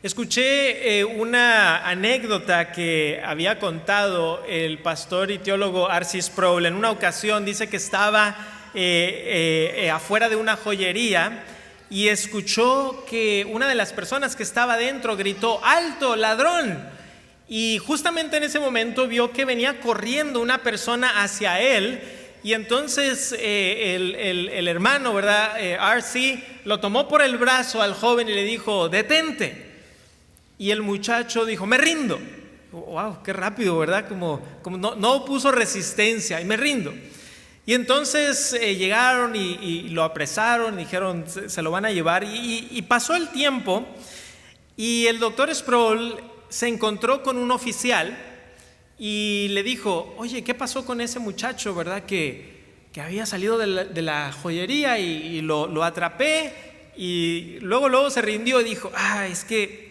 Escuché una anécdota que había contado el pastor y teólogo R.C. Sproul. En una ocasión dice que estaba afuera de una joyería y escuchó que una de las personas que estaba dentro gritó: ¡alto, ladrón! Y justamente en ese momento vio que venía corriendo una persona hacia él. Y entonces el hermano, ¿verdad? R.C. lo tomó por el brazo al joven y le dijo: detente. Y el muchacho dijo: me rindo. Wow, qué rápido, ¿verdad? Como no puso resistencia, y me rindo. Y entonces llegaron y lo apresaron, dijeron: se lo van a llevar. Y pasó el tiempo y el doctor Sproul se encontró con un oficial y le dijo: oye, ¿qué pasó con ese muchacho, verdad? Que había salido de la joyería y lo atrapé, y luego se rindió y dijo: es que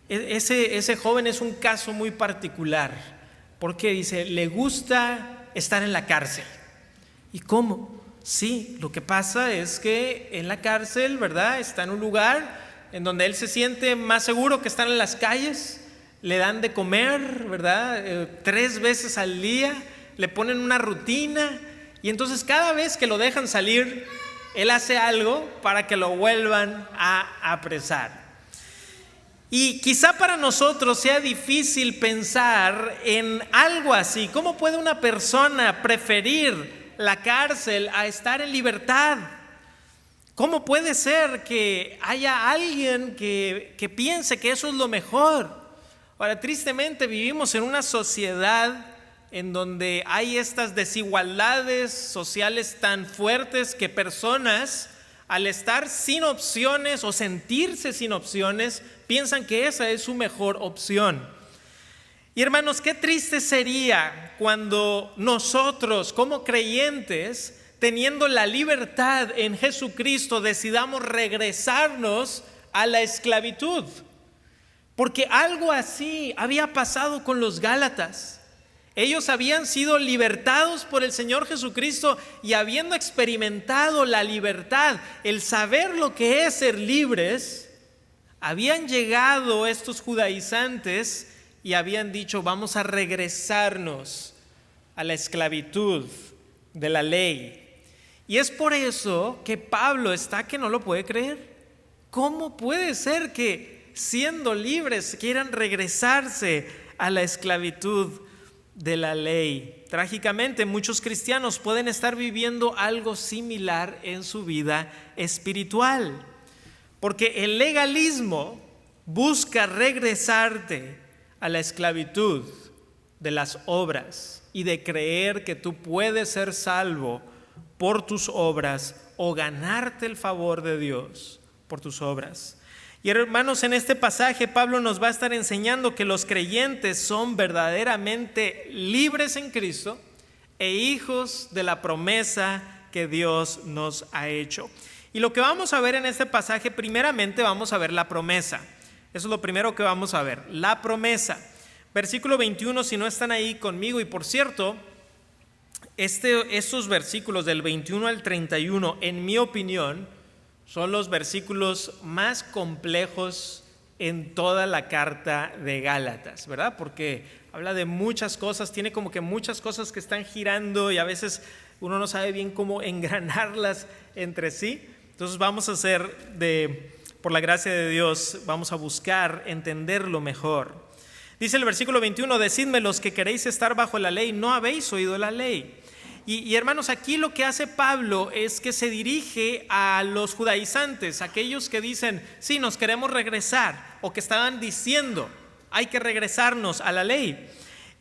ese joven es un caso muy particular, porque dice, le gusta estar en la cárcel. ¿Y cómo? Sí, lo que pasa es que en la cárcel, ¿verdad?, está en un lugar en donde él se siente más seguro que estar en las calles. Le dan de comer, ¿verdad?, 3 veces al día, le ponen una rutina, y entonces cada vez que lo dejan salir, él hace algo para que lo vuelvan a apresar. Y quizá para nosotros sea difícil pensar en algo así. ¿Cómo puede una persona preferir la cárcel a estar en libertad? ¿Cómo puede ser que haya alguien que piense que eso es lo mejor? Ahora, tristemente vivimos en una sociedad en donde hay estas desigualdades sociales tan fuertes que personas, al estar sin opciones o sentirse sin opciones, piensan que esa es su mejor opción. Y hermanos, qué triste sería cuando nosotros, como creyentes, teniendo la libertad en Jesucristo, decidamos regresarnos a la esclavitud. Porque algo así había pasado con los Gálatas. Ellos habían sido libertados por el Señor Jesucristo, y habiendo experimentado la libertad, el saber lo que es ser libres, habían llegado estos judaizantes y habían dicho: vamos a regresarnos a la esclavitud de la ley. Y es por eso que Pablo está que no lo puede creer. ¿Cómo puede ser que siendo libres quieran regresarse a la esclavitud de la ley? Trágicamente, muchos cristianos pueden estar viviendo algo similar en su vida espiritual, porque el legalismo busca regresarte a la esclavitud de las obras y de creer que tú puedes ser salvo por tus obras o ganarte el favor de Dios por tus obras. Y hermanos, en este pasaje Pablo nos va a estar enseñando que los creyentes son verdaderamente libres en Cristo e hijos de la promesa que Dios nos ha hecho. Y lo que vamos a ver en este pasaje, primeramente vamos a ver la promesa. Eso es lo primero que vamos a ver, la promesa. Versículo 21, si no están ahí conmigo, y por cierto, estos versículos del 21 al 31, en mi opinión, son los versículos más complejos en toda la carta de Gálatas, ¿verdad? Porque habla de muchas cosas, tiene como que muchas cosas que están girando y a veces uno no sabe bien cómo engranarlas entre sí. Entonces vamos a por la gracia de Dios, vamos a buscar entenderlo mejor. Dice el versículo 21, decidme los que queréis estar bajo la ley, ¿no habéis oído la ley? Y hermanos, aquí lo que hace Pablo es que se dirige a los judaizantes, aquellos que dicen, sí, nos queremos regresar, o que estaban diciendo, hay que regresarnos a la ley.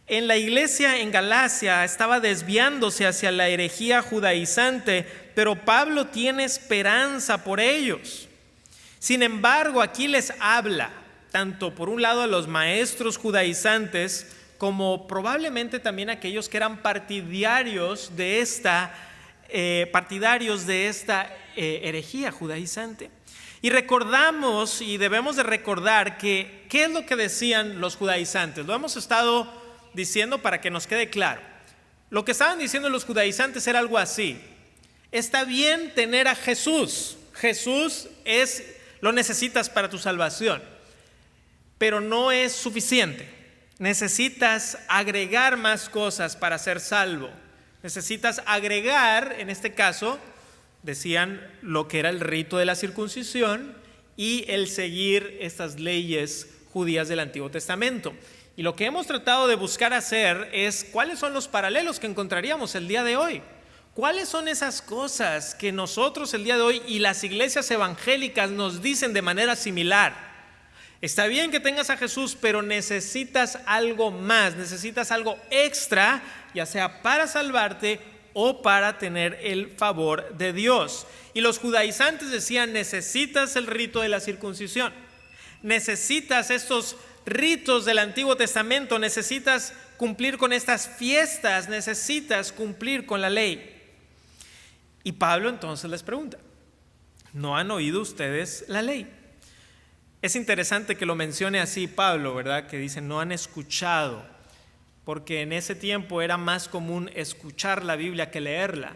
En la iglesia en Galacia estaba desviándose hacia la herejía judaizante, pero Pablo tiene esperanza por ellos. Sin embargo, aquí les habla, tanto por un lado a los maestros judaizantes, como probablemente también aquellos que eran partidarios de esta herejía judaizante. Y recordamos, y debemos de recordar que ¿qué es lo que decían los judaizantes? Lo hemos estado diciendo para que nos quede claro. Lo que estaban diciendo los judaizantes era algo así: está bien tener a Jesús, lo necesitas para tu salvación. pero no es suficiente. Necesitas agregar más cosas para ser salvo. Necesitas agregar, en este caso, decían lo que era el rito de la circuncisión y el seguir estas leyes judías del Antiguo Testamento. Y lo que hemos tratado de buscar hacer es cuáles son los paralelos que encontraríamos el día de hoy. ¿Cuáles son esas cosas que nosotros el día de hoy y las iglesias evangélicas nos dicen de manera similar? Está bien que tengas a Jesús, pero necesitas algo más, necesitas algo extra, ya sea para salvarte o para tener el favor de Dios. Y los judaizantes decían, necesitas el rito de la circuncisión, necesitas estos ritos del Antiguo Testamento, necesitas cumplir con estas fiestas, necesitas cumplir con la ley. Y Pablo entonces les pregunta, ¿no han oído ustedes la ley? Es interesante que lo mencione así Pablo, ¿verdad? Que dice, no han escuchado, porque en ese tiempo era más común escuchar la Biblia que leerla,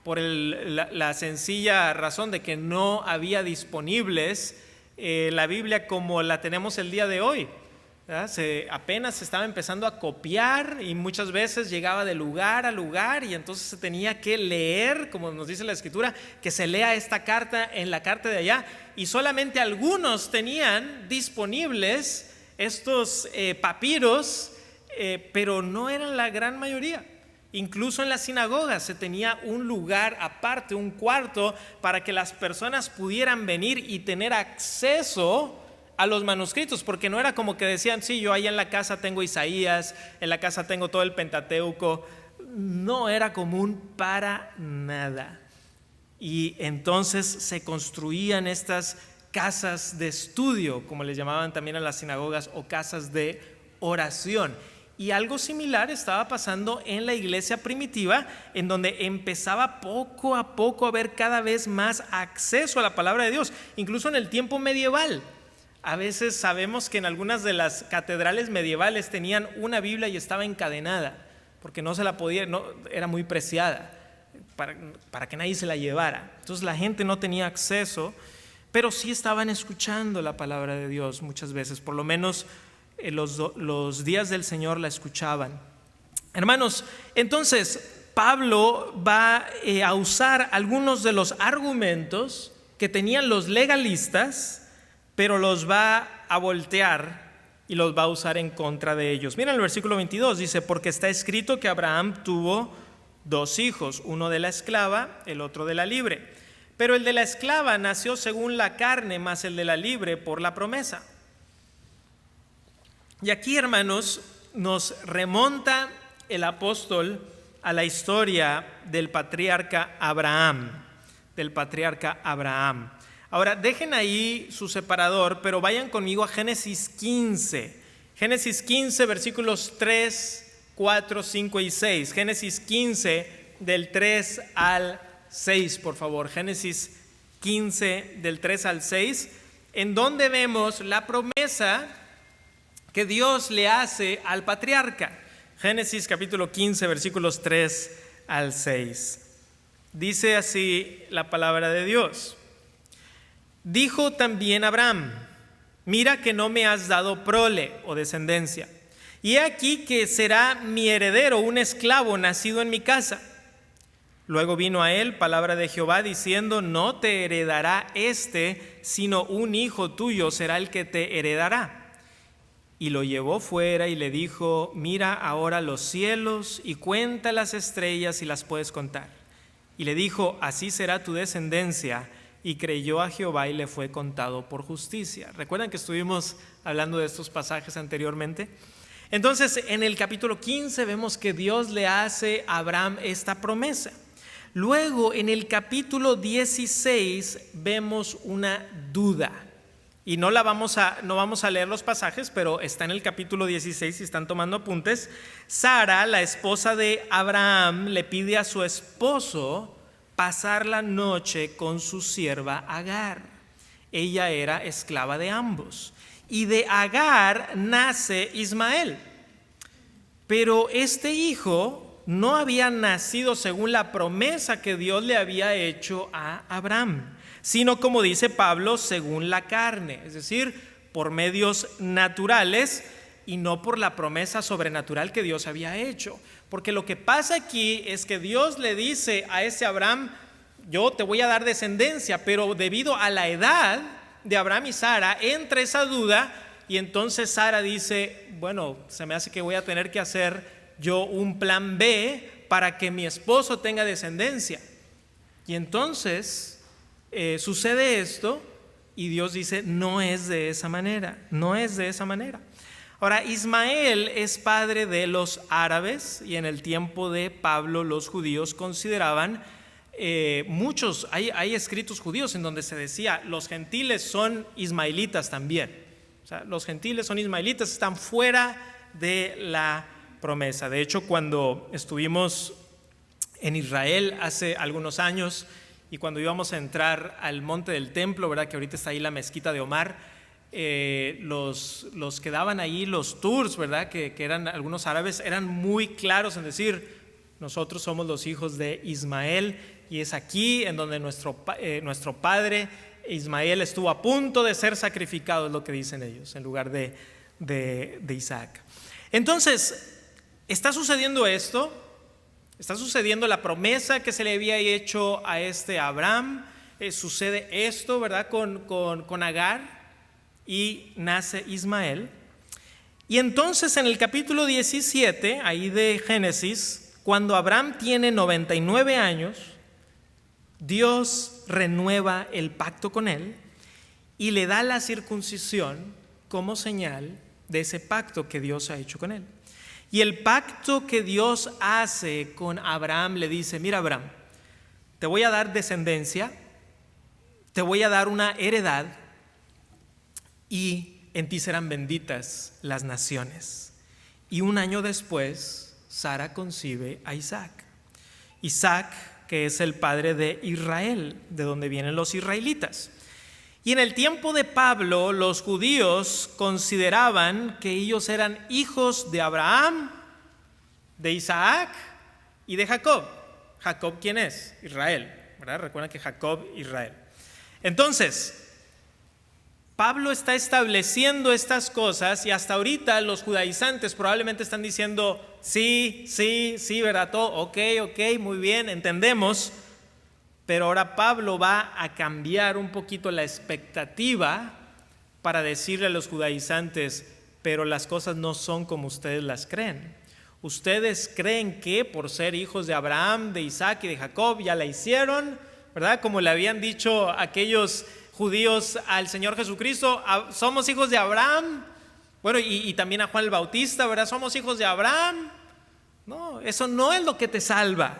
por la sencilla razón de que no había disponibles la Biblia como la tenemos el día de hoy. Apenas se estaba empezando a copiar y muchas veces llegaba de lugar a lugar y entonces se tenía que leer, como nos dice la Escritura, que se lea esta carta en la carta de allá, y solamente algunos tenían disponibles estos papiros, pero no eran la gran mayoría. Incluso en las sinagogas se tenía un lugar aparte, un cuarto, para que las personas pudieran venir y tener acceso a los manuscritos, porque no era como que decían, sí, yo ahí en la casa tengo Isaías, en la casa tengo todo el Pentateuco. No era común para nada. Y entonces se construían estas casas de estudio, como les llamaban también a las sinagogas, o casas de oración. Y algo similar estaba pasando en la iglesia primitiva, en donde empezaba poco a poco a haber cada vez más acceso a la palabra de Dios, incluso en el tiempo medieval. A veces sabemos que en algunas de las catedrales medievales tenían una Biblia y estaba encadenada, porque no se la podía, no, era muy preciada, para que nadie se la llevara. Entonces la gente no tenía acceso, pero sí estaban escuchando la palabra de Dios muchas veces, por lo menos los días del Señor la escuchaban. Hermanos, entonces Pablo va a usar algunos de los argumentos que tenían los legalistas, pero los va a voltear y los va a usar en contra de ellos. Miren el versículo 22, dice, porque está escrito que Abraham tuvo 2 hijos, uno de la esclava, el otro de la libre. Pero el de la esclava nació según la carne, más el de la libre por la promesa. Y aquí, hermanos, nos remonta el apóstol a la historia del patriarca Abraham, Ahora, dejen ahí su separador, pero vayan conmigo a Génesis 15. Génesis 15, versículos 3, 4, 5 y 6. Génesis 15, del 3 al 6, por favor. Génesis 15, del 3 al 6, en donde vemos la promesa que Dios le hace al patriarca. Génesis capítulo 15, versículos 3 al 6. Dice así la palabra de Dios. Dijo también Abraham, mira que no me has dado prole o descendencia, y he aquí que será mi heredero un esclavo nacido en mi casa. Luego vino a él palabra de Jehová diciendo, no te heredará sino un hijo tuyo será el que te heredará. Y lo llevó fuera y le dijo, mira ahora los cielos y cuenta las estrellas si las puedes contar. Y le dijo, así será tu descendencia. Y creyó a Jehová y le fue contado por justicia. ¿Recuerdan que estuvimos hablando de estos pasajes anteriormente? Entonces, en el capítulo 15 vemos que Dios le hace a Abraham esta promesa. Luego, en el capítulo 16 vemos una duda. Y no vamos a leer los pasajes, pero está en el capítulo 16 si están tomando apuntes. Sara, la esposa de Abraham, le pide a su esposo pasar la noche con su sierva Agar. Ella era esclava de ambos. Y de Agar nace Ismael. Pero este hijo no había nacido según la promesa que Dios le había hecho a Abraham, sino como dice Pablo, según la carne, es decir, por medios naturales y no por la promesa sobrenatural que Dios había hecho. Porque lo que pasa aquí es que Dios le dice a ese Abraham: yo te voy a dar descendencia, pero debido a la edad de Abraham y Sara entra esa duda, y entonces Sara dice: bueno, se me hace que voy a tener que hacer yo un plan B para que mi esposo tenga descendencia. Y entonces sucede esto, y Dios dice: no es de esa manera, no es de esa manera. Ahora, Ismael es padre de los árabes, y en el tiempo de Pablo los judíos consideraban hay escritos judíos en donde se decía: los gentiles son ismaelitas también. O sea, los gentiles son ismaelitas, están fuera de la promesa. De hecho, cuando estuvimos en Israel hace algunos años, y cuando íbamos a entrar al monte del templo, ¿verdad?, que ahorita está ahí la mezquita de Omar, los que daban ahí los tours, ¿verdad?, que eran algunos árabes, eran muy claros en decir: nosotros somos los hijos de Ismael, y es aquí en donde nuestro padre Ismael estuvo a punto de ser sacrificado, es lo que dicen ellos, en lugar de Isaac. Entonces, está sucediendo esto, está sucediendo la promesa que se le había hecho a Abraham, sucede esto, ¿verdad?, con Agar, y nace Ismael. Y entonces en el capítulo 17, ahí de Génesis, cuando Abraham tiene 99 años, Dios renueva el pacto con él y le da la circuncisión como señal de ese pacto que Dios ha hecho con él. Y el pacto que Dios hace con Abraham le dice: mira, Abraham, te voy a dar descendencia, te voy a dar una heredad, y en ti serán benditas las naciones. Y un año después, Sara concibe a Isaac. Isaac, que es el padre de Israel, de donde vienen los israelitas. Y en el tiempo de Pablo, los judíos consideraban que ellos eran hijos de Abraham, de Isaac y de Jacob. ¿Jacob quién es? Israel, ¿verdad? Recuerden que Jacob, Israel. Entonces, Pablo está estableciendo estas cosas, y hasta ahorita los judaizantes probablemente están diciendo: sí, ¿verdad? Todo, ok, muy bien, entendemos. Pero ahora Pablo va a cambiar un poquito la expectativa para decirle a los judaizantes: pero las cosas no son como ustedes las creen. Ustedes creen que por ser hijos de Abraham, de Isaac y de Jacob ya la hicieron, ¿verdad? Como le habían dicho aquellos judíos al Señor Jesucristo: somos hijos de Abraham. Bueno, y también a Juan el Bautista, ¿verdad? Somos hijos de Abraham. No, eso no es lo que te salva,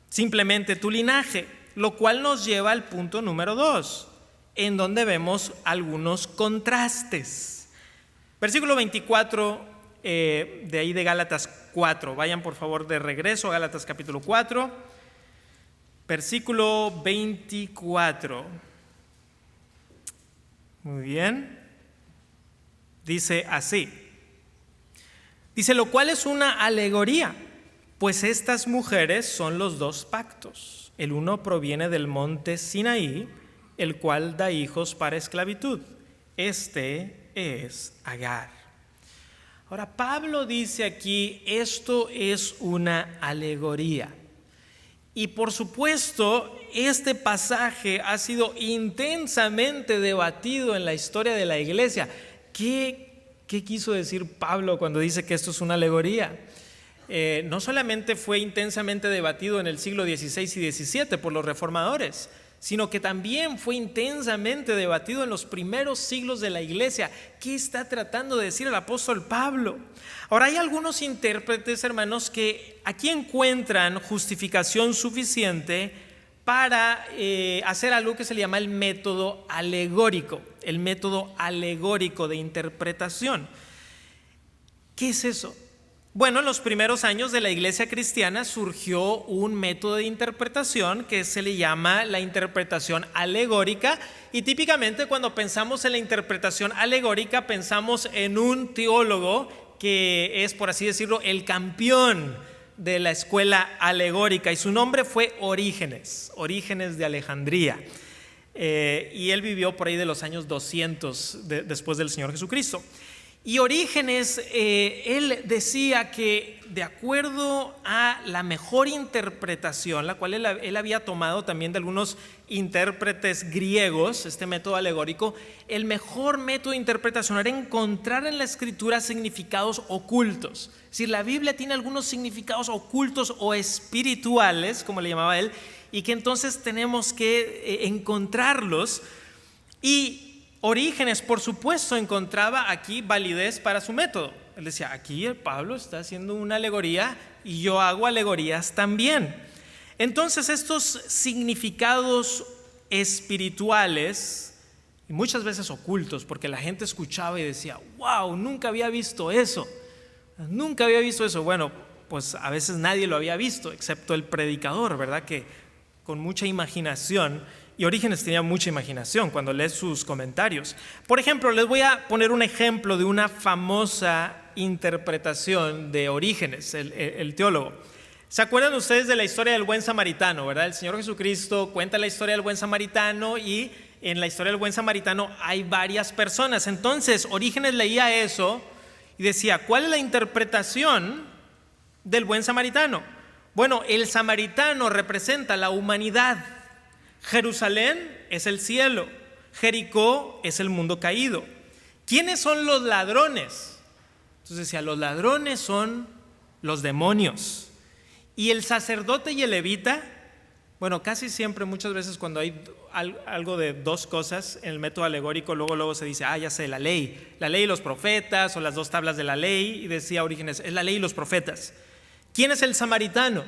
simplemente tu linaje. Lo cual nos lleva al punto número 2, en donde vemos algunos contrastes. Versículo 24 de ahí de Gálatas 4. Vayan por favor de regreso a Gálatas capítulo 4, versículo 24. Muy bien. Dice así. Dice: lo cual es una alegoría, pues estas mujeres son los dos pactos. El uno proviene del monte Sinaí, el cual da hijos para esclavitud. Este es Agar. Ahora, Pablo dice aquí: esto es una alegoría. Y por supuesto, este pasaje ha sido intensamente debatido en la historia de la iglesia. ¿Qué quiso decir Pablo cuando dice que esto es una alegoría? No solamente fue intensamente debatido en el siglo XVI y XVII por los reformadores, sino que también fue intensamente debatido en los primeros siglos de la iglesia. ¿Qué está tratando de decir el apóstol Pablo? Ahora, hay algunos intérpretes, hermanos, que aquí encuentran justificación suficiente para hacer algo que se le llama el método alegórico de interpretación. ¿Qué es eso? Bueno, en los primeros años de la iglesia cristiana surgió un método de interpretación que se le llama la interpretación alegórica, y típicamente cuando pensamos en la interpretación alegórica pensamos en un teólogo que es, por así decirlo, el campeón de la escuela alegórica, y su nombre fue Orígenes de Alejandría. y él vivió por ahí de los años 200 después del Señor Jesucristo. Y Orígenes, él decía que de acuerdo a la mejor interpretación, la cual él había tomado también de algunos intérpretes griegos, este método alegórico, el mejor método de interpretación era encontrar en la Escritura significados ocultos. Es decir, la Biblia tiene algunos significados ocultos o espirituales, como le llamaba él, y que entonces tenemos que encontrarlos. Y Orígenes, por supuesto, encontraba aquí validez para su método. Él decía, aquí Pablo está haciendo una alegoría y yo hago alegorías también. Entonces, estos significados espirituales, y muchas veces ocultos, porque la gente escuchaba y decía, wow, nunca había visto eso. Nunca había visto eso. Bueno, pues a veces nadie lo había visto, excepto el predicador, ¿verdad? Que con mucha imaginación. Y Orígenes tenía mucha imaginación cuando lees sus comentarios. Por ejemplo, les voy a poner un ejemplo de una famosa interpretación de Orígenes, el teólogo. ¿Se acuerdan ustedes de la historia del buen samaritano, verdad? El Señor Jesucristo cuenta la historia del buen samaritano y en la historia del buen samaritano hay varias personas. Entonces, Orígenes leía eso y decía, ¿cuál es la interpretación del buen samaritano? Bueno, el samaritano representa la humanidad. Jerusalén es el cielo, Jericó es el mundo caído. ¿Quiénes son los ladrones? Entonces decía, los ladrones son los demonios. Y el sacerdote y el levita, bueno, casi siempre, muchas veces cuando hay algo de dos cosas en el método alegórico, luego se dice, ya sé, la ley y los profetas, o las dos tablas de la ley, y decía Orígenes, es la ley y los profetas. ¿Quién es el samaritano?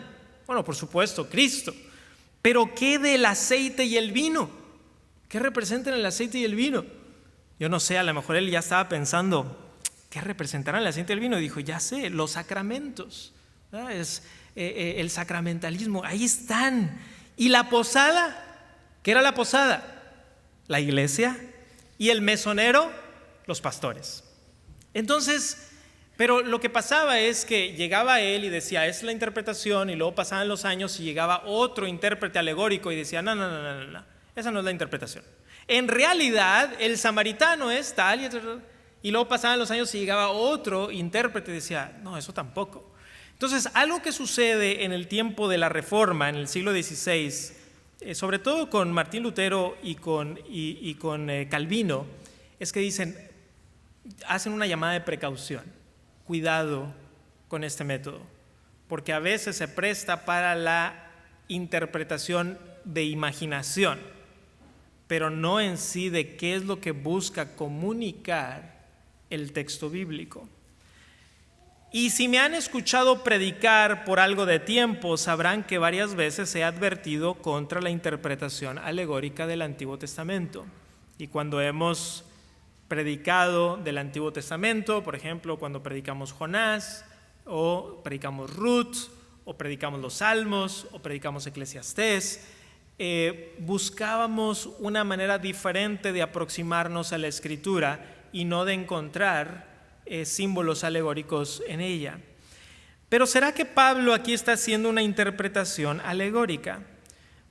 Bueno, por supuesto, Cristo. Pero ¿qué del aceite y el vino? ¿Qué representan el aceite y el vino? Yo no sé, a lo mejor él ya estaba pensando, ¿qué representarán el aceite y el vino? Y dijo, ya sé, los sacramentos. Es el sacramentalismo, ahí están. ¿Y la posada? ¿Qué era la posada? La iglesia. ¿Y el mesonero? Los pastores. Entonces, pero lo que pasaba es que llegaba él y decía, esa es la interpretación, y luego pasaban los años y llegaba otro intérprete alegórico y decía, no, esa no es la interpretación. En realidad, el samaritano es tal, y luego pasaban los años y llegaba otro intérprete y decía, no, eso tampoco. Entonces, algo que sucede en el tiempo de la Reforma, en el siglo XVI, sobre todo con Martín Lutero y con Calvino, es que hacen una llamada de precaución. Cuidado con este método, porque a veces se presta para la interpretación de imaginación, pero no en sí de qué es lo que busca comunicar el texto bíblico. Y si me han escuchado predicar por algo de tiempo, sabrán que varias veces he advertido contra la interpretación alegórica del Antiguo Testamento. Y cuando hemos predicado del Antiguo Testamento, por ejemplo, cuando predicamos Jonás, o predicamos Ruth, o predicamos los Salmos, o predicamos Eclesiastés, buscábamos una manera diferente de aproximarnos a la Escritura y no de encontrar símbolos alegóricos en ella. Pero ¿será que Pablo aquí está haciendo una interpretación alegórica?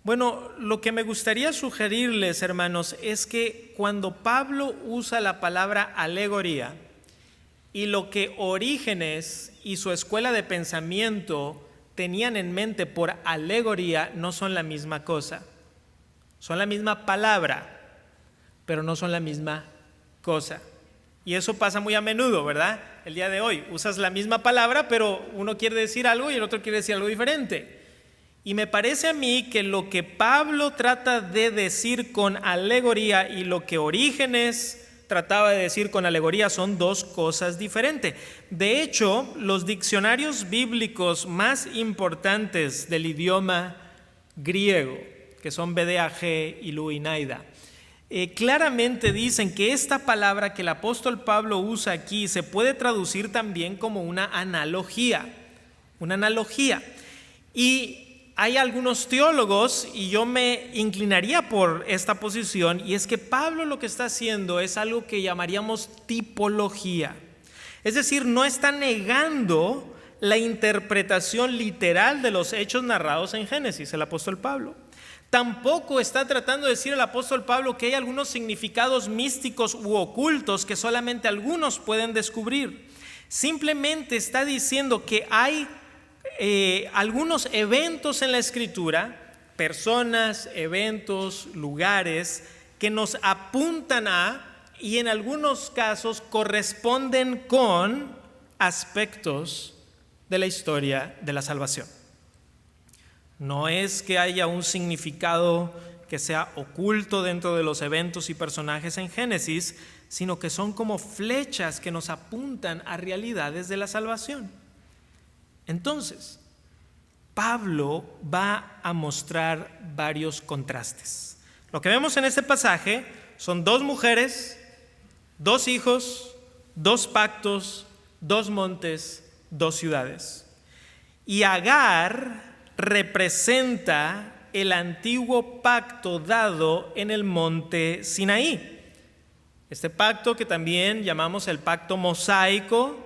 Bueno, lo que me gustaría sugerirles, hermanos, es que cuando Pablo usa la palabra alegoría y lo que Orígenes y su escuela de pensamiento tenían en mente por alegoría no son la misma cosa. Son la misma palabra, pero no son la misma cosa. Y eso pasa muy a menudo, ¿verdad? El día de hoy usas la misma palabra, pero uno quiere decir algo y el otro quiere decir algo diferente. Y me parece a mí que lo que Pablo trata de decir con alegoría y lo que Orígenes trataba de decir con alegoría son dos cosas diferentes. De hecho, los diccionarios bíblicos más importantes del idioma griego, que son BDAG y Louis-Naida, claramente dicen que esta palabra que el apóstol Pablo usa aquí se puede traducir también como una analogía. Y hay algunos teólogos, y yo me inclinaría por esta posición, y es que Pablo lo que está haciendo es algo que llamaríamos tipología. Es decir, no está negando la interpretación literal de los hechos narrados en Génesis, el apóstol Pablo. Tampoco está tratando de decir el apóstol Pablo que hay algunos significados místicos u ocultos que solamente algunos pueden descubrir. Simplemente está diciendo que hay algunos eventos en la Escritura, personas, eventos, lugares, que nos apuntan a, y en algunos casos corresponden con aspectos de la historia de la salvación. No es que haya un significado que sea oculto dentro de los eventos y personajes en Génesis, sino que son como flechas que nos apuntan a realidades de la salvación. Entonces, Pablo va a mostrar varios contrastes. Lo que vemos en este pasaje son 2 mujeres, 2 hijos, 2 pactos, 2 montes, 2 ciudades. Y Agar representa el antiguo pacto dado en el monte Sinaí. Este pacto que también llamamos el pacto mosaico,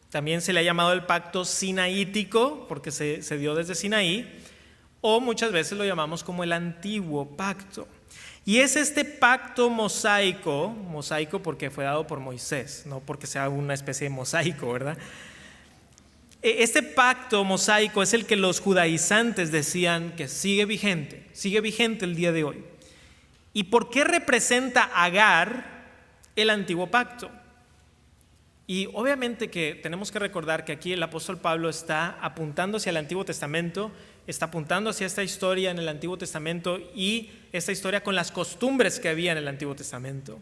también se le ha llamado el pacto sinaítico porque se dio desde Sinaí, o muchas veces lo llamamos como el antiguo pacto. Y es este pacto mosaico porque fue dado por Moisés, no porque sea una especie de mosaico, ¿verdad? Este pacto mosaico es el que los judaizantes decían que sigue vigente el día de hoy. ¿Y por qué representa Agar el antiguo pacto? Y obviamente que tenemos que recordar que aquí el apóstol Pablo está apuntando hacia el Antiguo Testamento, está apuntando hacia esta historia en el Antiguo Testamento y esta historia con las costumbres que había en el Antiguo Testamento.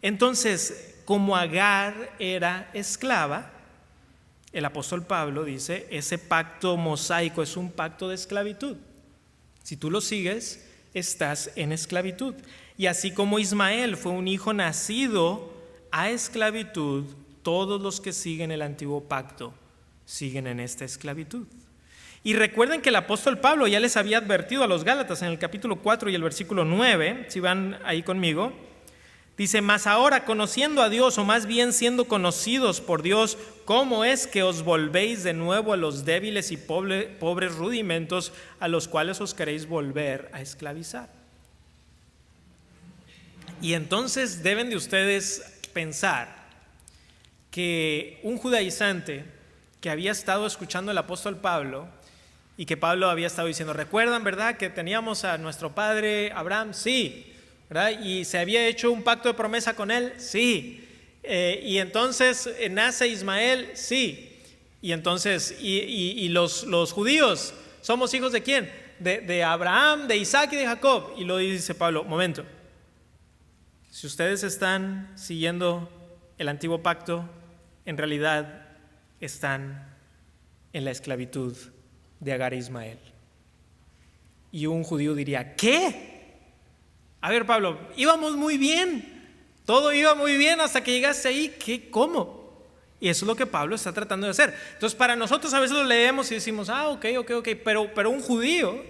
Entonces, como Agar era esclava, el apóstol Pablo dice, ese pacto mosaico es un pacto de esclavitud. Si tú lo sigues, estás en esclavitud. Y así como Ismael fue un hijo nacido a esclavitud, todos los que siguen el antiguo pacto siguen en esta esclavitud. Y recuerden que el apóstol Pablo ya les había advertido a los Gálatas en el capítulo 4 y el versículo 9, si van ahí conmigo. Dice, mas ahora conociendo a Dios, o más bien siendo conocidos por Dios, ¿cómo es que os volvéis de nuevo a los débiles y pobres rudimentos a los cuales os queréis volver a esclavizar? Y entonces deben de ustedes pensar que un judaizante que había estado escuchando al apóstol Pablo y que Pablo había estado diciendo, ¿recuerdan, verdad, que teníamos a nuestro padre Abraham? Sí. ¿Verdad? Y se había hecho un pacto de promesa con él, sí. Y entonces nace Ismael, sí. Y entonces, y los judíos, ¿somos hijos de quién? De Abraham, de Isaac y de Jacob. Y lo dice Pablo, momento. Si ustedes están siguiendo el antiguo pacto, en realidad están en la esclavitud de Agar e Ismael. Y un judío diría, ¿qué? A ver, Pablo, íbamos muy bien, todo iba muy bien hasta que llegaste ahí. ¿Qué? ¿Cómo? Y eso es lo que Pablo está tratando de hacer. Entonces, para nosotros a veces lo leemos y decimos, ok, pero un judío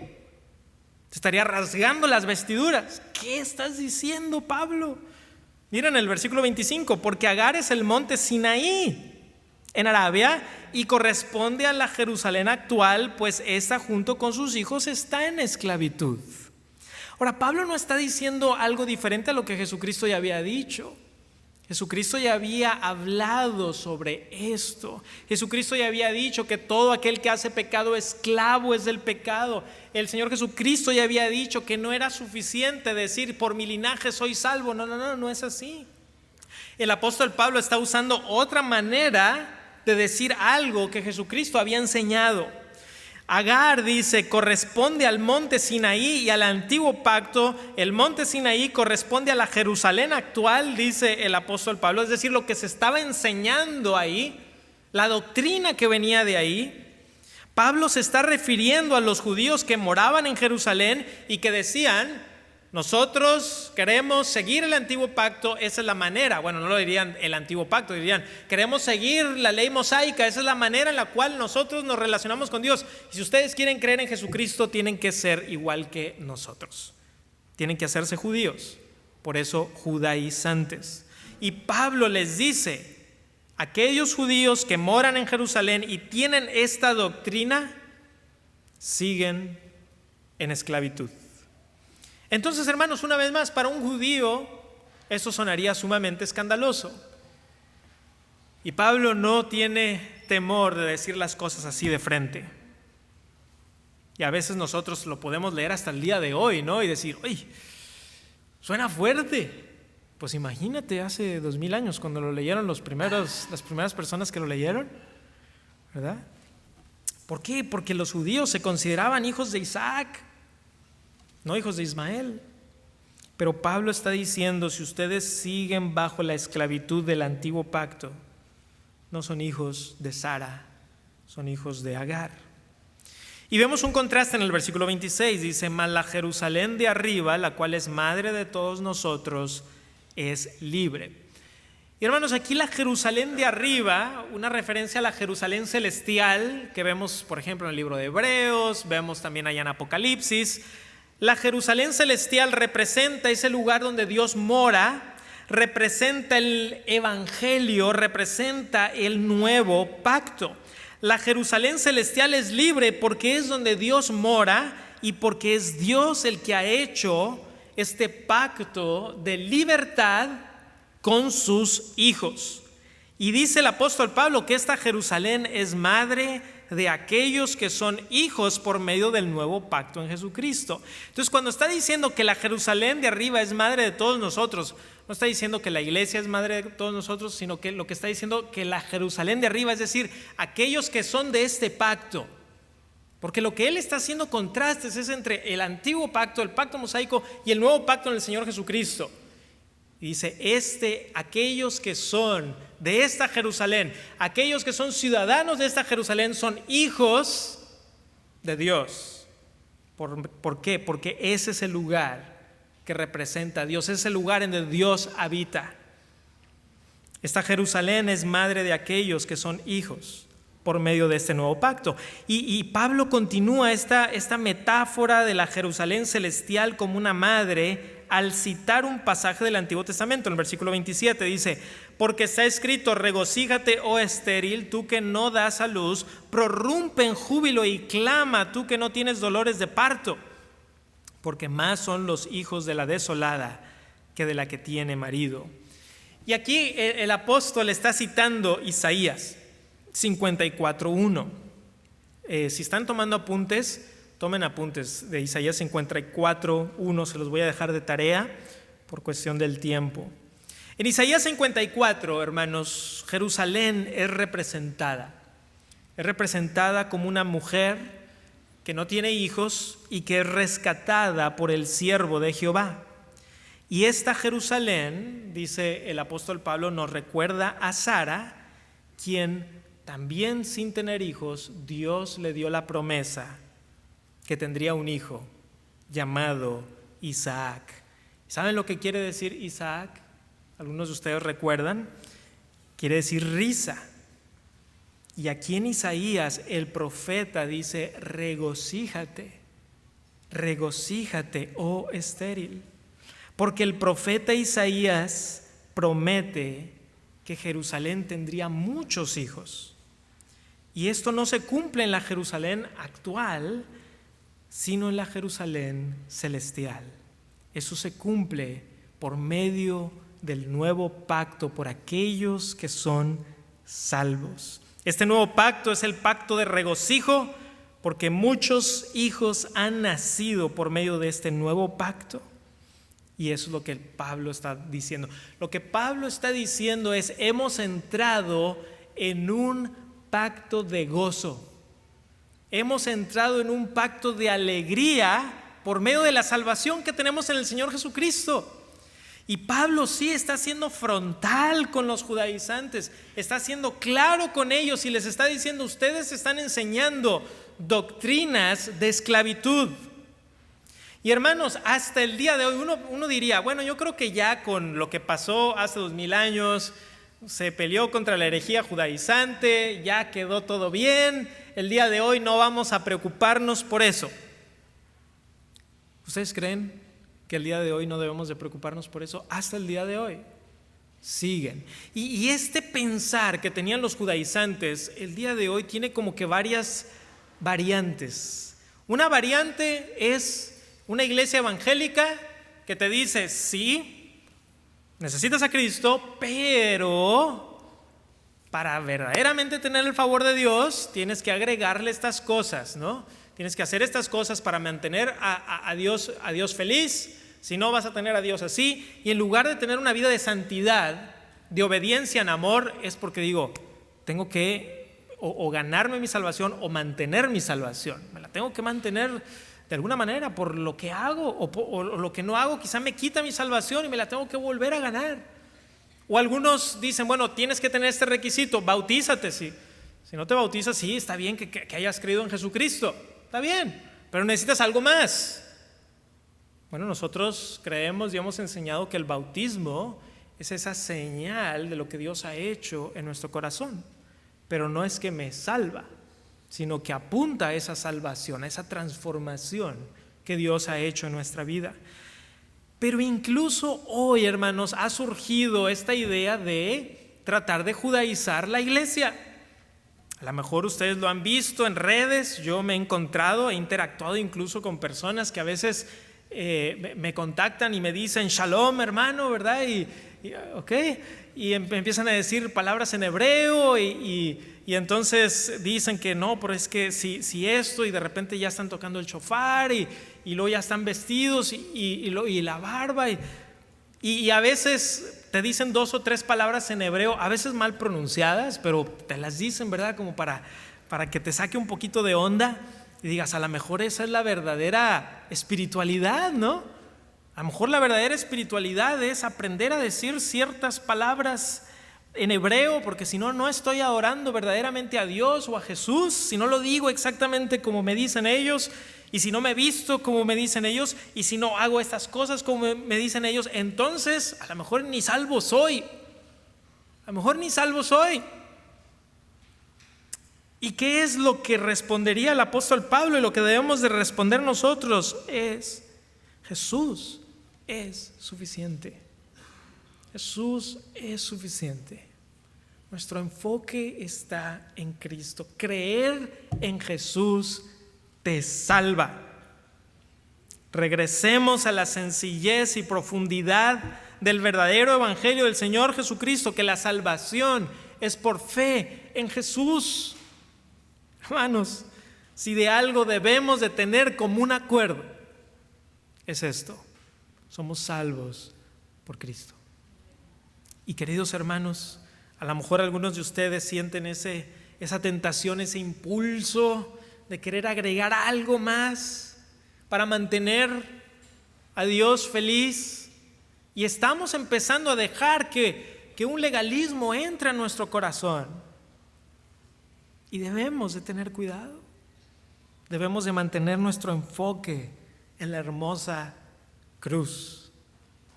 se estaría rasgando las vestiduras. ¿Qué estás diciendo, Pablo? Miren el versículo 25, porque Agar es el monte Sinaí en Arabia y corresponde a la Jerusalén actual, pues esta junto con sus hijos está en esclavitud. Ahora, Pablo no está diciendo algo diferente a lo que Jesucristo ya había dicho. Jesucristo ya había hablado sobre esto. Jesucristo ya había dicho que todo aquel que hace pecado esclavo es del pecado. El Señor Jesucristo ya había dicho que no era suficiente decir por mi linaje soy salvo. No es así. El apóstol Pablo está usando otra manera de decir algo que Jesucristo había enseñado. Agar, dice, corresponde al monte Sinaí y al antiguo pacto. El monte Sinaí corresponde a la Jerusalén actual, dice el apóstol Pablo. Es decir, lo que se estaba enseñando ahí, la doctrina que venía de ahí. Pablo se está refiriendo a los judíos que moraban en Jerusalén y que decían, nosotros queremos seguir el antiguo pacto, esa es la manera. Bueno, no lo dirían el antiguo pacto, dirían, queremos seguir la ley mosaica, esa es la manera en la cual nosotros nos relacionamos con Dios. Y si ustedes quieren creer en Jesucristo, tienen que ser igual que nosotros. Tienen que hacerse judíos, por eso judaizantes. Y Pablo les dice, aquellos judíos que moran en Jerusalén y tienen esta doctrina, siguen en esclavitud. Entonces, hermanos, una vez más, para un judío eso sonaría sumamente escandaloso. Y Pablo no tiene temor de decir las cosas así de frente. Y a veces nosotros lo podemos leer hasta el día de hoy, ¿no? Y decir, ¡ay! Suena fuerte. Pues imagínate hace 2000 años cuando lo leyeron las primeras personas que lo leyeron, ¿verdad? ¿Por qué? Porque los judíos se consideraban hijos de Isaac, no hijos de Ismael. Pero Pablo está diciendo, si ustedes siguen bajo la esclavitud del antiguo pacto, no son hijos de Sara, son hijos de Agar. Y vemos un contraste en el versículo 26, dice, mas la Jerusalén de arriba, la cual es madre de todos nosotros, es libre. Y hermanos, aquí la Jerusalén de arriba, una referencia a la Jerusalén celestial, que vemos por ejemplo en el libro de Hebreos, vemos también allá en Apocalipsis. La Jerusalén celestial representa ese lugar donde Dios mora, representa el evangelio, representa el nuevo pacto. La Jerusalén celestial es libre porque es donde Dios mora y porque es Dios el que ha hecho este pacto de libertad con sus hijos. Y dice el apóstol Pablo que esta Jerusalén es madre de aquellos que son hijos por medio del nuevo pacto en Jesucristo. Entonces, cuando está diciendo que la Jerusalén de arriba es madre de todos nosotros, no está diciendo que la iglesia es madre de todos nosotros, sino que lo que está diciendo que la Jerusalén de arriba, es decir, aquellos que son de este pacto. Porque lo que él está haciendo contrastes es entre el antiguo pacto, el pacto mosaico, y el nuevo pacto en el Señor Jesucristo. Y dice, aquellos que son de esta Jerusalén, aquellos que son ciudadanos de esta Jerusalén, son hijos de Dios. ¿Por qué? Porque ese es el lugar que representa a Dios, ese es el lugar en donde Dios habita. Esta Jerusalén es madre de aquellos que son hijos por medio de este nuevo pacto. Y Pablo continúa esta metáfora de la Jerusalén celestial como una madre al citar un pasaje del Antiguo Testamento. En el versículo 27 dice, porque está escrito, regocíjate, oh estéril, tú que no das a luz, prorrumpe en júbilo y clama, tú que no tienes dolores de parto, porque más son los hijos de la desolada que de la que tiene marido. Y aquí el apóstol está citando Isaías 54:1. Si están tomando apuntes, tomen apuntes de Isaías 54:1, se los voy a dejar de tarea por cuestión del tiempo. En Isaías 54, hermanos, Jerusalén es representada como una mujer que no tiene hijos y que es rescatada por el siervo de Jehová. Y esta Jerusalén, dice el apóstol Pablo, nos recuerda a Sara, quien también sin tener hijos, Dios le dio la promesa que tendría un hijo llamado Isaac. ¿Saben lo que quiere decir Isaac? Algunos de ustedes recuerdan. Quiere decir risa. Y aquí en Isaías el profeta dice, regocíjate, oh estéril. Porque el profeta Isaías promete que Jerusalén tendría muchos hijos. Y esto no se cumple en la Jerusalén actual, sino en la Jerusalén celestial. Eso se cumple por medio del nuevo pacto, por aquellos que son salvos. Este nuevo pacto es el pacto de regocijo, porque muchos hijos han nacido por medio de este nuevo pacto. Y eso es lo que Pablo está diciendo. Lo que Pablo está diciendo es, hemos entrado en un pacto de gozo. Hemos entrado en un pacto de alegría por medio de la salvación que tenemos en el Señor Jesucristo. Y Pablo sí está siendo frontal con los judaizantes, está siendo claro con ellos y les está diciendo, ustedes están enseñando doctrinas de esclavitud. Y hermanos, hasta el día de hoy uno diría, bueno, yo creo que ya con lo que pasó hace 2000 años, se peleó contra la herejía judaizante, ya quedó todo bien, el día de hoy no vamos a preocuparnos por eso. ¿Ustedes creen que el día de hoy no debemos de preocuparnos por eso? Hasta el día de hoy siguen. Y este pensar que tenían los judaizantes, el día de hoy tiene como que varias variantes. Una variante es Una iglesia evangélica que te dice, sí, necesitas a Cristo, pero para verdaderamente tener el favor de Dios, tienes que agregarle estas cosas, ¿no? Tienes que hacer estas cosas para mantener a Dios feliz. Si no, vas a tener a Dios así. Y en lugar de tener una vida de santidad, de obediencia en amor, es porque digo, tengo que o ganarme mi salvación o mantener mi salvación. Me la tengo que mantener de alguna manera por lo que hago o lo que no hago. Quizá me quita mi salvación y me la tengo que volver a ganar. O algunos dicen, bueno, tienes que tener este requisito, bautízate. Si no te bautizas, sí, está bien que hayas creído en Jesucristo, está bien, pero necesitas algo más. Bueno, nosotros creemos y hemos enseñado que el bautismo es esa señal de lo que Dios ha hecho en nuestro corazón, pero no es que me salva, sino que apunta a esa salvación, a esa transformación que Dios ha hecho en nuestra vida. Pero incluso hoy, hermanos, ha surgido esta idea de tratar de judaizar la iglesia. A lo mejor ustedes lo han visto en redes, yo me he encontrado, he interactuado incluso con personas que a veces me contactan y me dicen shalom, hermano, ¿verdad? Y empiezan a decir palabras en hebreo y entonces dicen que no, pero es que si esto, y de repente ya están tocando el shofar y luego ya están vestidos y la barba y a veces te dicen 2 o 3 palabras en hebreo, a veces mal pronunciadas, pero te las dicen, ¿verdad? Como para que te saque un poquito de onda y digas, a lo mejor esa es la verdadera espiritualidad, ¿no? A lo mejor la verdadera espiritualidad es aprender a decir ciertas palabras en hebreo, porque si no, no estoy adorando verdaderamente a Dios o a Jesús, si no lo digo exactamente como me dicen ellos, y si no me visto como me dicen ellos, y si no hago estas cosas como me dicen ellos, entonces a lo mejor ni salvo soy. A lo mejor ni salvo soy. ¿Y qué es lo que respondería el apóstol Pablo y lo que debemos de responder nosotros? Es Jesús es suficiente. Jesús es suficiente. Nuestro enfoque está en Cristo. Creer en Jesús te salva. Regresemos a la sencillez y profundidad del verdadero evangelio del Señor Jesucristo, que la salvación es por fe en Jesús. Hermanos, si de algo debemos de tener común acuerdo, es esto: somos salvos por Cristo. Y queridos hermanos, a lo mejor algunos de ustedes sienten esa tentación, ese impulso de querer agregar algo más para mantener a Dios feliz, y estamos empezando a dejar que un legalismo entre a nuestro corazón. Y debemos de tener cuidado. Debemos de mantener nuestro enfoque en la hermosa cruz,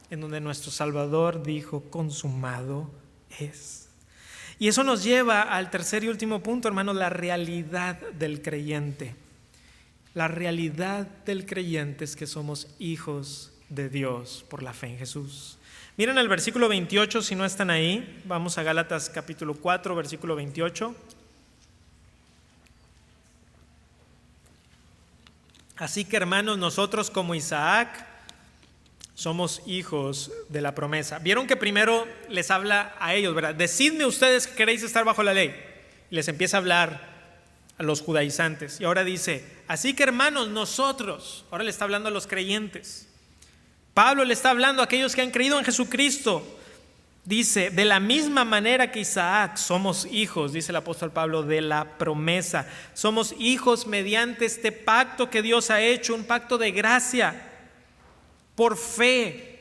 en donde nuestro Salvador dijo, consumado es. Y eso nos lleva al tercer y último punto, hermanos, la realidad del creyente. La realidad del creyente es que somos hijos de Dios por la fe en Jesús. Miren el versículo 28, si no están ahí, vamos a Gálatas capítulo 4, versículo 28. Así que, hermanos, nosotros como Isaac somos hijos de la promesa. Vieron que primero les habla a ellos, ¿verdad? Decidme ustedes que queréis estar bajo la ley. Y les empieza a hablar a los judaizantes. Y ahora dice, así que, hermanos, nosotros, ahora le está hablando a los creyentes. Pablo le está hablando a aquellos que han creído en Jesucristo. Dice, de la misma manera que Isaac, somos hijos, dice el apóstol Pablo, de la promesa. Somos hijos mediante este pacto que Dios ha hecho, un pacto de gracia, por fe,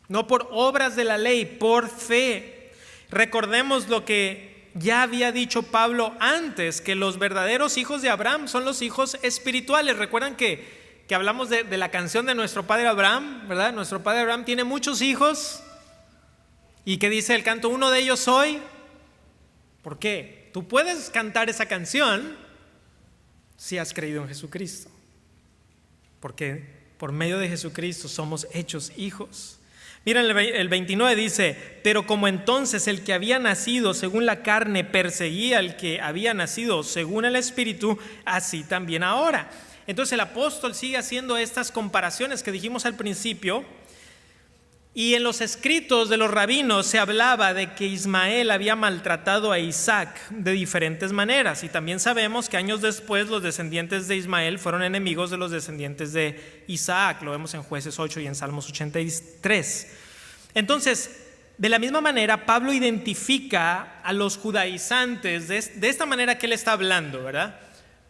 no por obras de la ley, por fe. Recordemos lo que ya había dicho Pablo antes, que los verdaderos hijos de Abraham son los hijos espirituales. Recuerdan que hablamos de la canción de nuestro padre Abraham, ¿verdad? Nuestro padre Abraham tiene muchos hijos. ¿Y qué dice el canto? Uno de ellos soy. ¿Por qué? Tú puedes cantar esa canción si has creído en Jesucristo, porque por medio de Jesucristo somos hechos hijos. Miren, el 29 dice, pero como entonces el que había nacido según la carne perseguía al que había nacido según el Espíritu, así también ahora Entonces el apóstol sigue haciendo estas comparaciones que dijimos al principio, y en los escritos de los rabinos se hablaba de que Ismael había maltratado a Isaac de diferentes maneras, y también sabemos que años después los descendientes de Ismael fueron enemigos de los descendientes de Isaac. Lo vemos en Jueces 8 y en Salmos 83. Entonces, de la misma manera, Pablo identifica a los judaizantes de esta manera que él está hablando, ¿verdad?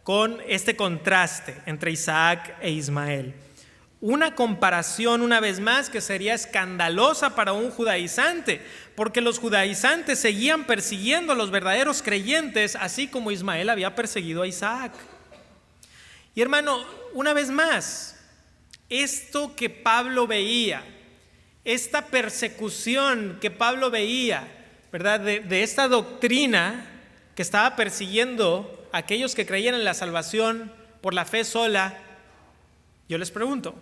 Con este contraste entre Isaac e Ismael. Una comparación, una vez más, que sería escandalosa para un judaizante, porque los judaizantes seguían persiguiendo a los verdaderos creyentes, así como Ismael había perseguido a Isaac. Y hermano, una vez más, esto que Pablo veía, esta persecución que Pablo veía, ¿verdad? De esta doctrina que estaba persiguiendo a aquellos que creían en la salvación por la fe sola, yo les pregunto,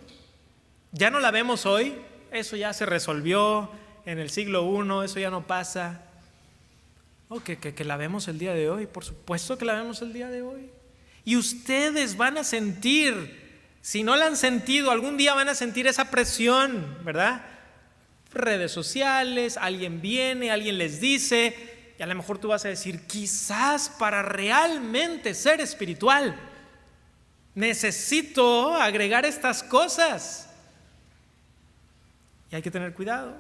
¿ya no la vemos hoy? Eso ya se resolvió en el siglo I, eso ya no pasa. Que la vemos el día de hoy, por supuesto que la vemos el día de hoy. Y ustedes van a sentir, si no la han sentido, algún día van a sentir esa presión, ¿verdad? Redes sociales, alguien viene, alguien les dice, y a lo mejor tú vas a decir, quizás para realmente ser espiritual necesito agregar estas cosas. Y hay que tener cuidado.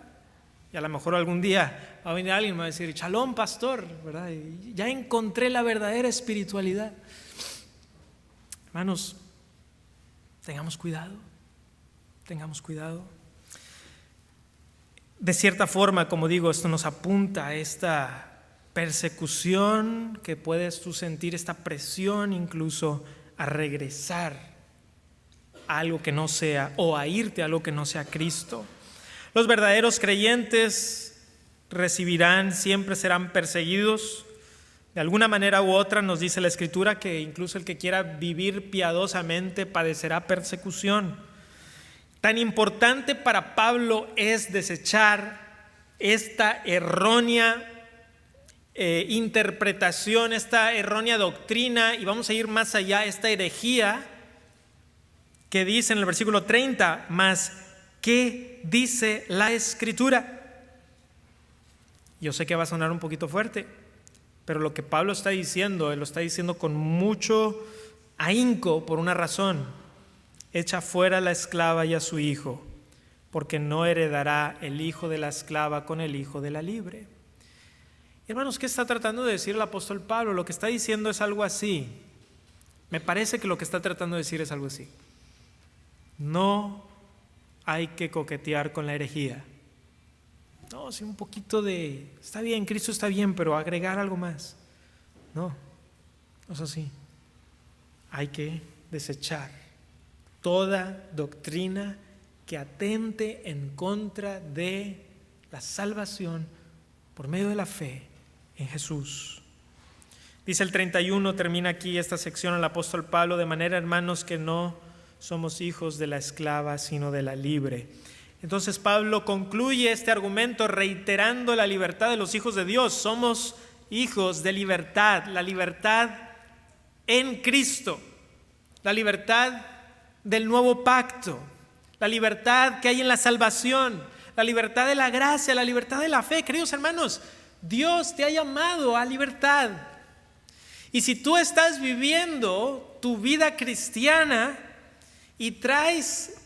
Y a lo mejor algún día va a venir alguien y me va a decir, Shalom, pastor, ¿verdad? Y ya encontré la verdadera espiritualidad. Hermanos, tengamos cuidado. Tengamos cuidado. De cierta forma, como digo, esto nos apunta a esta persecución que puedes tú sentir, esta presión incluso a regresar a algo que no sea, o a irte a algo que no sea Cristo. Los verdaderos creyentes recibirán, siempre serán perseguidos. De alguna manera u otra nos dice la Escritura que incluso el que quiera vivir piadosamente padecerá persecución. Tan importante para Pablo es desechar esta errónea interpretación, esta errónea doctrina, y vamos a ir más allá, esta herejía que dice en el versículo 30, mas ¿qué dice la Escritura? Yo sé que va a sonar un poquito fuerte, pero lo que Pablo está diciendo, él lo está diciendo con mucho ahínco por una razón: echa fuera a la esclava y a su hijo, porque no heredará el hijo de la esclava con el hijo de la libre. Hermanos, ¿qué está tratando de decir el apóstol Pablo? Lo que está diciendo es algo así. Me parece que lo que está tratando de decir es algo así: no hay que coquetear con la herejía. No, sí, un poquito de, está bien, Cristo está bien, pero agregar algo más. No es así. Hay que desechar toda doctrina que atente en contra de la salvación por medio de la fe en Jesús. Dice el 31, termina aquí esta sección el apóstol Pablo: de manera, hermanos, que no somos hijos de la esclava, sino de la libre. Entonces Pablo concluye este argumento reiterando la libertad de los hijos de Dios. Somos hijos de libertad, la libertad en Cristo, la libertad del nuevo pacto, la libertad que hay en la salvación, la libertad de la gracia, la libertad de la fe. Queridos hermanos, Dios te ha llamado a libertad. Y si tú estás viviendo tu vida cristiana y traes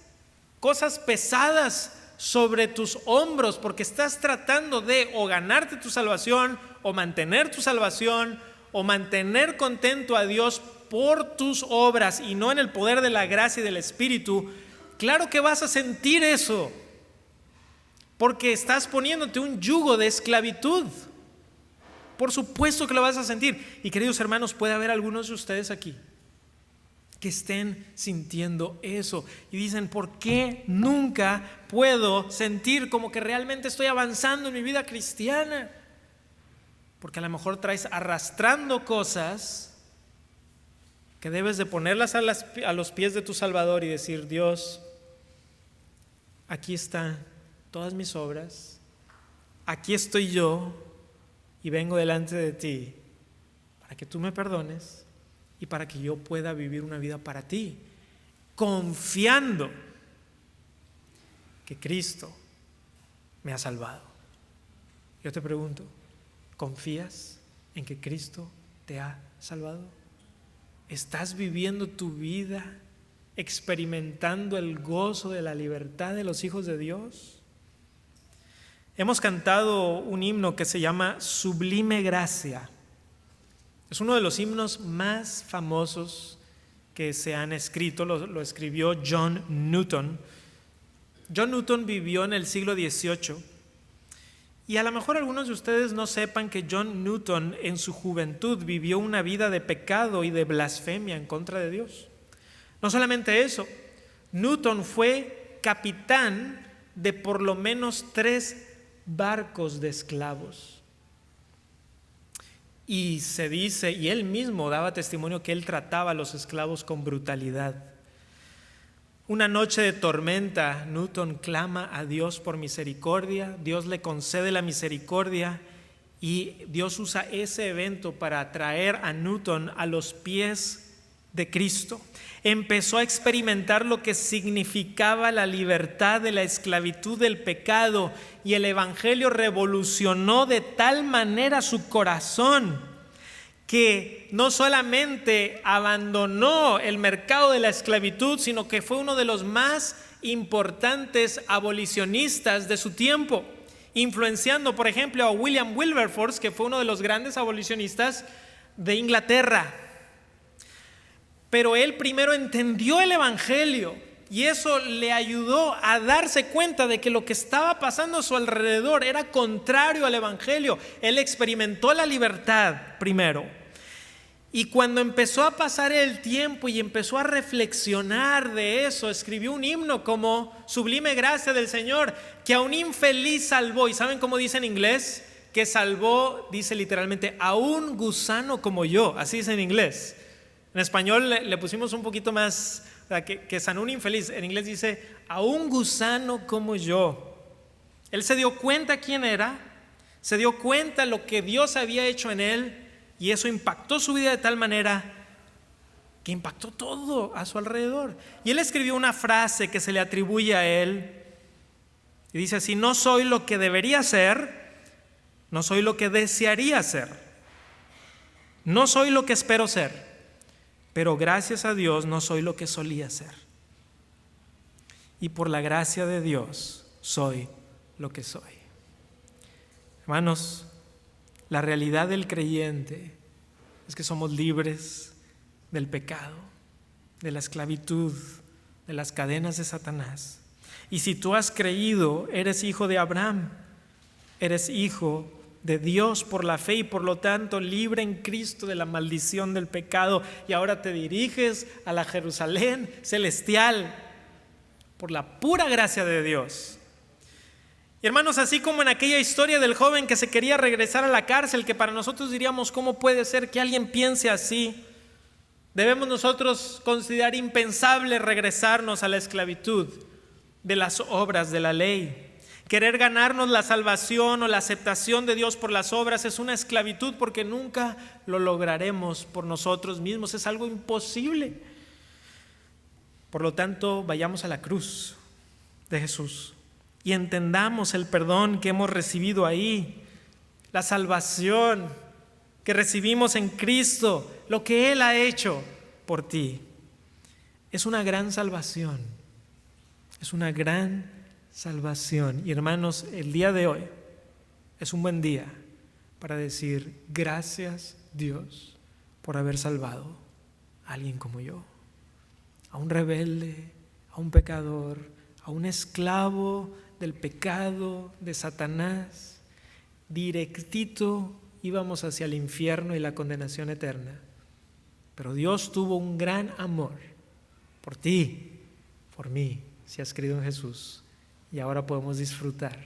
cosas pesadas sobre tus hombros porque estás tratando de o ganarte tu salvación, o mantener tu salvación, o mantener contento a Dios por tus obras y no en el poder de la gracia y del Espíritu, claro que vas a sentir eso, porque estás poniéndote un yugo de esclavitud. Por supuesto que lo vas a sentir. Y queridos hermanos, puede haber algunos de ustedes aquí que estén sintiendo eso y dicen: ¿por qué nunca puedo sentir como que realmente estoy avanzando en mi vida cristiana? Porque a lo mejor traes arrastrando cosas que debes de ponerlas a los pies de tu Salvador y decir: Dios, aquí están todas mis obras, aquí estoy yo y vengo delante de ti para que tú me perdones y para que yo pueda vivir una vida para ti. confiando que Cristo me ha salvado. Yo te pregunto, ¿confías en que Cristo te ha salvado? ¿Estás viviendo tu vida experimentando el gozo de la libertad de los hijos de Dios? Hemos cantado un himno que se llama Sublime Gracia. Es uno de los himnos más famosos que se han escrito. Lo escribió John Newton. John Newton vivió en el siglo XVIII. Y a lo mejor algunos de ustedes no sepan que John Newton en su juventud vivió una vida de pecado y de blasfemia en contra de Dios. No solamente eso, Newton fue capitán de por lo menos 3 barcos de esclavos. Y se dice, y él mismo daba testimonio, que él trataba a los esclavos con brutalidad. Una noche de tormenta, Newton clama a Dios por misericordia, Dios le concede la misericordia y Dios usa ese evento para traer a Newton a los pies de Cristo. Empezó a experimentar lo que significaba la libertad de la esclavitud del pecado y el evangelio revolucionó de tal manera su corazón que no solamente abandonó el mercado de la esclavitud, sino que fue uno de los más importantes abolicionistas de su tiempo, influenciando, por ejemplo, a William Wilberforce, que fue uno de los grandes abolicionistas de Inglaterra. Pero él primero entendió el evangelio y eso le ayudó a darse cuenta de que lo que estaba pasando a su alrededor era contrario al evangelio. Él experimentó la libertad primero. Y cuando empezó a pasar el tiempo y empezó a reflexionar de eso, escribió un himno como Sublime Gracia del Señor, que a un infeliz salvó. ¿Y saben cómo dice en inglés? Que salvó, dice literalmente, a un gusano como yo. Así dice en inglés. En español le pusimos un poquito más, que sanó un infeliz. En inglés dice, a un gusano como yo. Él se dio cuenta quién era, se dio cuenta lo que Dios había hecho en él y eso impactó su vida de tal manera que impactó todo a su alrededor. Y él escribió una frase que se le atribuye a él y dice así: no soy lo que debería ser, no soy lo que desearía ser, no soy lo que espero ser, pero gracias a Dios no soy lo que solía ser. Y por la gracia de Dios soy lo que soy. Hermanos, la realidad del creyente es que somos libres del pecado, de la esclavitud, de las cadenas de Satanás. Y si tú has creído, eres hijo de Abraham, eres hijo de Dios por la fe y por lo tanto libre en Cristo de la maldición del pecado, y ahora te diriges a la Jerusalén celestial por la pura gracia de Dios. Y hermanos, así como en aquella historia del joven que se quería regresar a la cárcel, que para nosotros diríamos, ¿cómo puede ser que alguien piense así? Debemos nosotros considerar impensable regresarnos a la esclavitud de las obras de la ley. Querer ganarnos la salvación o la aceptación de Dios por las obras es una esclavitud, porque nunca lo lograremos por nosotros mismos, es algo imposible. Por lo tanto, vayamos a la cruz de Jesús y entendamos el perdón que hemos recibido ahí, la salvación que recibimos en Cristo, lo que Él ha hecho por ti. Es una gran salvación, es una gran salvación. Y hermanos, el día de hoy es un buen día para decir gracias Dios por haber salvado a alguien como yo, a un rebelde, a un pecador, a un esclavo del pecado, de Satanás. Directito íbamos hacia el infierno y la condenación eterna, pero Dios tuvo un gran amor por ti, por mí, si has creído en Jesús. Y ahora podemos disfrutar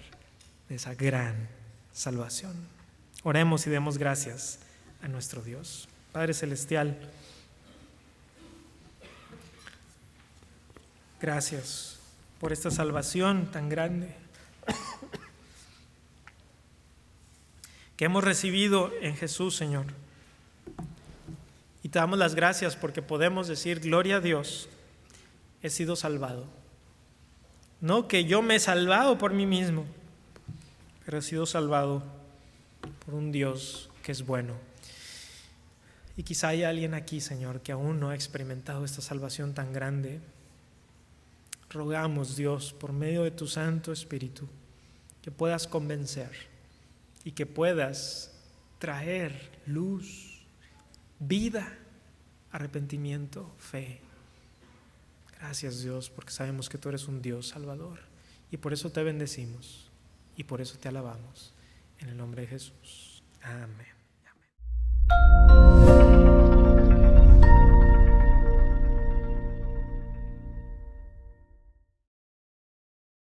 de esa gran salvación. Oremos y demos gracias a nuestro Dios. Padre Celestial, gracias por esta salvación tan grande que hemos recibido en Jesús, Señor. Y te damos las gracias porque podemos decir gloria a Dios, he sido salvado. No que yo me he salvado por mí mismo, pero he sido salvado por un Dios que es bueno. Y quizá haya alguien aquí, Señor, que aún no ha experimentado esta salvación tan grande. Rogamos, Dios, por medio de tu Santo Espíritu, que puedas convencer y que puedas traer luz, vida, arrepentimiento, fe. Gracias, Dios, porque sabemos que tú eres un Dios salvador y por eso te bendecimos y por eso te alabamos. En el nombre de Jesús. Amén. Amén.